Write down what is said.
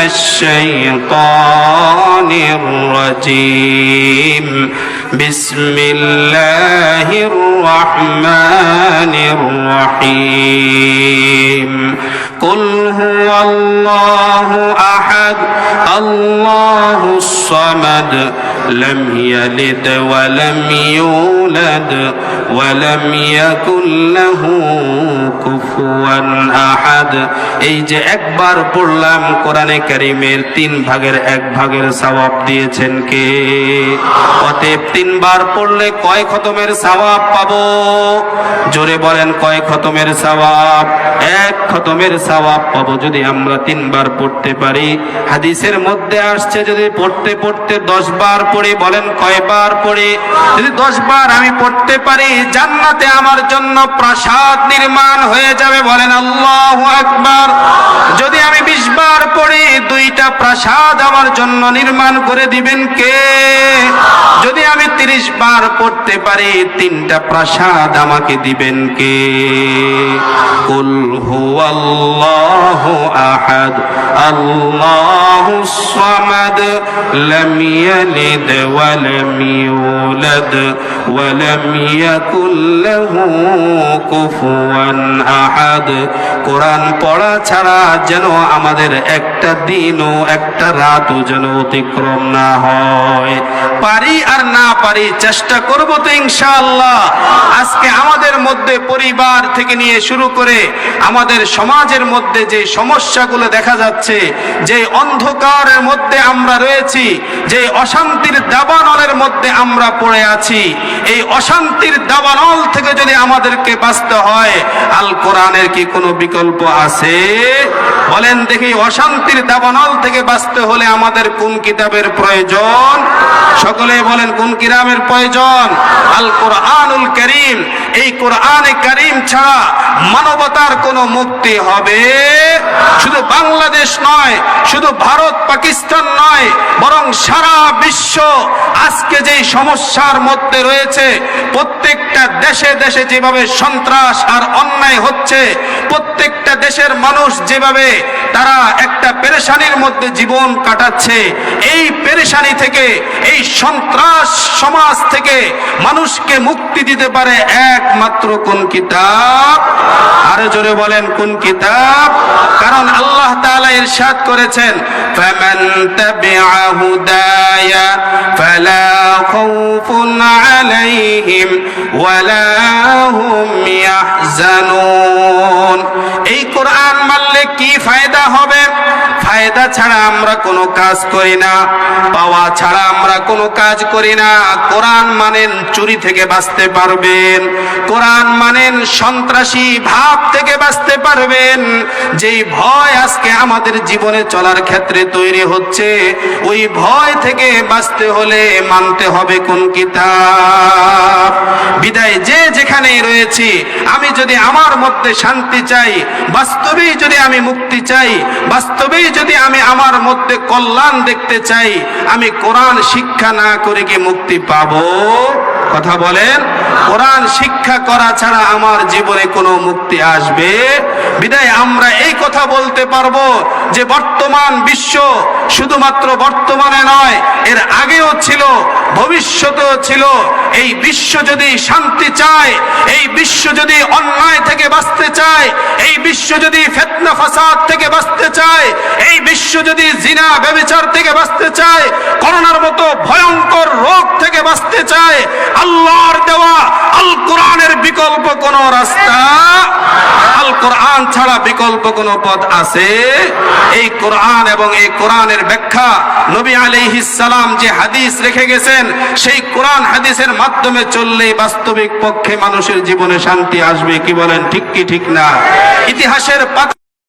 الشيطان الرجيم بسم الله الرحمن الرحيم قل هو الله أحد الله الصمد لم يلد ولم يولد ولم يكن له كفوا أحد। এই যে একবার পড়লাম কোরআনে কারীমের 3 ভাগের 1 ভাগের সওয়াব দিয়েছেন কে? অতএব 3 বার পড়লে কয় খতমের সওয়াব পাবো? জোরে বলেন, কয় খতমের সওয়াব? 1 খতমের সওয়াব পাবো যদি আমরা 3 বার পড়তে পারি। হাদিসের মধ্যে আসছে যদি পড়তে পড়তে 10 বার পড়ি, বলেন কয়বার পড়ি? যদি 10 বার আমি পড়তে পারি জান্নাতে আমার জন্য প্রাসাদ নির্মাণ হয়ে যাবে, বলেন আল্লাহু আকবার। যদি আমি 20 বার পড়ি 2টা প্রাসাদ আমার জন্য নির্মাণ করে দিবেন কে? যদি আমি 30 বার পড়তে পারি 3টা প্রাসাদ আমাকে দিবেন কে? কুল হুয়াল্লাহু আহাদ আল্লাহুস সামাদ লাম ইয়ালিদ ওয়া লাম ইউলাদ ওয়া লাম ইয়াকুল লাহু কুফুয়ান আহাদ। কোরআন পড়া ছাড়া যেন আমাদের একটা দিনও একটা রাতও যেন অতিক্রম না হয়। পারি আর না পারি চেষ্টা করব তো ইনশাআল্লাহ। আজকে আমাদের মধ্যে পরিবার থেকে নিয়ে শুরু করে আমাদের সমাজের মধ্যে যে সমস্যাগুলো দেখা যাচ্ছে, যে অন্ধকারের মধ্যে আমরা রয়েছি, যে অশান্তির দাবানলের মধ্যে আমরা পড়ে আছি, এই অশান্তির দাবানল থেকে যদি আমাদেরকে বাঁচতে হয় আল কোরআনের কি কোনো বিকল্প আছে? বলেন দেখি, অশান্তির দাবানল থেকে বাঁচতে হলে আমাদের কোন কিতাবের প্রয়োজন? সকলে বলেন কোন কিতাবের প্রয়োজন? আল কোরআনুল কারীম। এই কোরআনে কারীম ছাড়া মানবতার কোনো মুক্তি হবে? শুধু বাংলাদেশ নয়, শুধু ভারত পাকিস্তান নয়, বরং সারা বিশ্ব আজকে যেই সমস্যার মধ্যে রয়েছে, প্রত্যেকটা দেশে দেশে যেভাবে সন্ত্রাস আর অন্যায় হচ্ছে, প্রত্যেকটা দেশের মানুষ যেভাবে তারা একটা পেরেশানির মধ্যে জীবন কাটাচ্ছে, এই পেরেশানি থেকে, এই সন্ত্রাস সমাজ থেকে মানুষকে মুক্তি দিতে পারে একমাত্র কোন কিতাব? আরো জোরে বলেন কোন কিতাব? কারণ আল্লাহ তাআলা ইরশাদ করেছেন, ফামান তাবিআ হুদায়া ফালা খাউফুন আলাইহিম ওয়ালা হুম ইয়াহজানুন। এই কোরআন মানলে কি ফায়দা হবে? ফায়দা ছাড়া আমরা কোনো কাজ করি না, পাওয়া ছাড়া আমরা কোনো কাজ করি না। কোরআন মানেন চুরি থেকে বাঁচতে পারবেন, কোরআন মানেন সন্ত্রাসী ভাব থেকে বাঁচতে পারবেন। যেই ভয় আজকে আমাদের জীবনে চলার ক্ষেত্রে তৈরি হচ্ছে, ওই ভয় থেকে বাঁচতে হলে মানতে হবে কোন কিতাব? বিদায় যে যেখানে রয়েছি, আমি যদি আমার মধ্যে শান্তি চাই, বাস্তবেই যদি আমি মুক্তি চাই, বাস্তবেই যদি আমি আমার মধ্যে কল্যাণ দেখতে চাই, আমি কোরআন শিক্ষা না করে কি মুক্তি পাবো? কথা বলেন। কোরআন শিক্ষা করা ছাড়া আমার জীবনে কোনো মুক্তি আসবে? বিদায় আমরা এই কথা বলতে পারবো যে বর্তমান বিশ্ব শুধুমাত্র বর্তমানে নয়, এর আগেও ছিল, ভবিষ্যতেও ছিল। এই বিশ্ব যদি শান্তি চায়, এই বিশ্ব যদি অন্যায় থেকে বাঁচতে চায়, এই বিশ্ব যদি ফিতনা ফাসাদ থেকে বাঁচতে চায়, এই বিশ্ব যদি জিনা ব্যভিচার থেকে বাঁচতে চায়, করোনার মতো ভয়ঙ্কর রোগ থেকে বাঁচতে চায়, আল্লাহর দেওয়া আল কোরআনের বিকল্প কোন রাস্তা? আল কোরআন ছাড়া বিকল্প কোন পথ আছে? এই কোরআন এবং এই কোরআনের ব্যাখ্যা নবী আলাইহিস সালাম যে হাদিস রেখে গেছেন, সেই কোরআন হাদিসের মাধ্যমে চললেই বাস্তবিক পক্ষে মানুষের জীবনে শান্তি আসবে। কি বলেন, ঠিক কি ঠিক না? ইতিহাসের পাতা